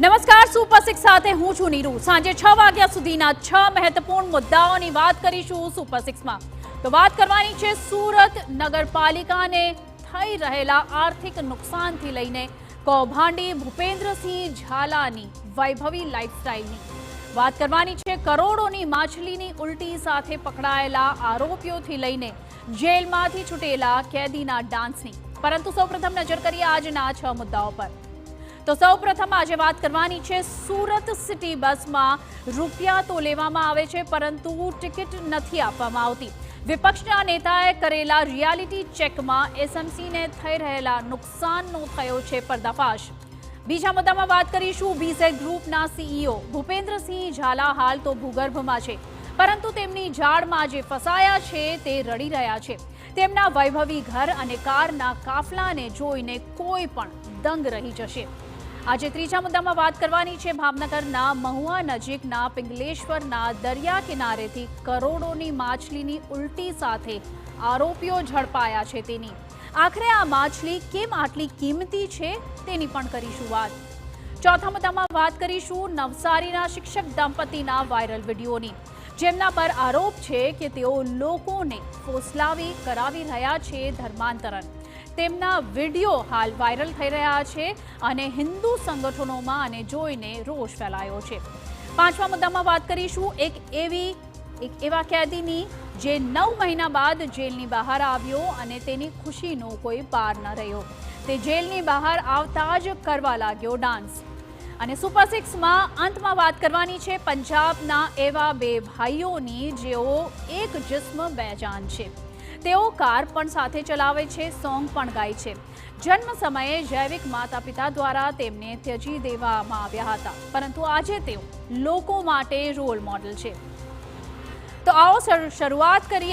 નમસ્કાર, super six સાથે હું છું નીરુ। સાંજે 6 વાગ્યા સુધીના 6 મહત્વપૂર્ણ મુદ્દાઓની વાત કરીશું સુપર સિક્સમાં। તો વાત કરવાની છે સુરત નગરપાલિકાને થઈ રહેલા આર્થિક નુકસાનથી લઈને કૌભાંડી ભૂપેન્દ્રસિંહ ઝાલાની વૈભવી લાઇફસ્ટાઇલની। વાત કરવાની છે કરોડોની માછલીની ઉલટી સાથે પકડાયેલા આરોપીઓથી લઈને જેલમાંથી છૂટેલા કેદીના ડાન્સની। પરંતુ સૌપ્રથમ નજર કરીએ આજના 6 મુદ્દાઓ પર। તો સૌપ્રથમ આજે વાત કરવાની છે સુરત સિટી બસમાં રૂપિયા તો લેવામાં આવે છે પરંતુ ટિકિટ નથી આપવામાં આવતી। વિપક્ષના નેતાએ કરેલા રિયાલિટી ચેકમાં એસએમસીને થઈ રહેલા નુકસાનનો થયો છે પર્દાફાશ। બીજા મુદ્દામાં વાત કરીશું બીઝેડ ગ્રુપના સીઈઓ ભૂપેન્દ્રસિંહ ઝાલા હાલ તો ભૂગર્ભમાં છે પરંતુ તેમની જાળમાં જે ફસાયા છે તે રડી રહ્યા છે। તેમના વૈભવી ઘર અને કારના કાફલાને જોઈને કોઈ પણ દંગ રહી જશે। આજે ત્રીજા મુદ્દામાં વાત કરવાની છે ભાવનગરના મહુવા નજીકના પિંગલેશ્વરના દરિયા કિનારેથી કરોડોની માછલીની ઉલટી સાથે આરોપીઓ ઝડપાયા છે તેની। આખરે આ માછલી કેમ આટલી કિંમતી છે તેની પણ કરીશું વાત। ચોથા મુદ્દામાં વાત કરીશું નવસારીના શિક્ષક દંપતીના વાયરલ વિડીયોની, જેમના પર આરોપ છે કે તેઓ લોકોને ફોસલાવી કરાવી રહ્યા છે ધર્માંતરણ। તેમના વિડીયો હાલ વાયરલ થઈ રહ્યા છે અને હિન્દુ સંગઠનોમાં આને જોઈને રોષ ફેલાયો છે। પાંચમા મુદ્દામાં વાત કરીશું એક એવા કેદીની જે 9 મહિના બાદ જેલની બહાર આવ્યો અને તેની ખુશીનો કોઈ પાર ન રહ્યો। તે જેલની બહાર આવતા જ કરવા લાગ્યો ડાન્સ। અને સુપર સિક્સમાં અંતમાં વાત કરવાની છે પંજાબના એવા બે ભાઈઓની જેઓ એક જિસ્મ બે જાન છે। તેઓ કાર પણ સાથે ચલાવે છે, સોંગ પણ ગાય છે। જન્મ સમયે જૈવિક માતા પિતા દ્વારા તેમને ત્યજી દેવામાં આવ્યા હતા પરંતુ આજે તેઓ લોકો માટે રોલ મોડલ છે। તો આવો શરૂઆત કરીએ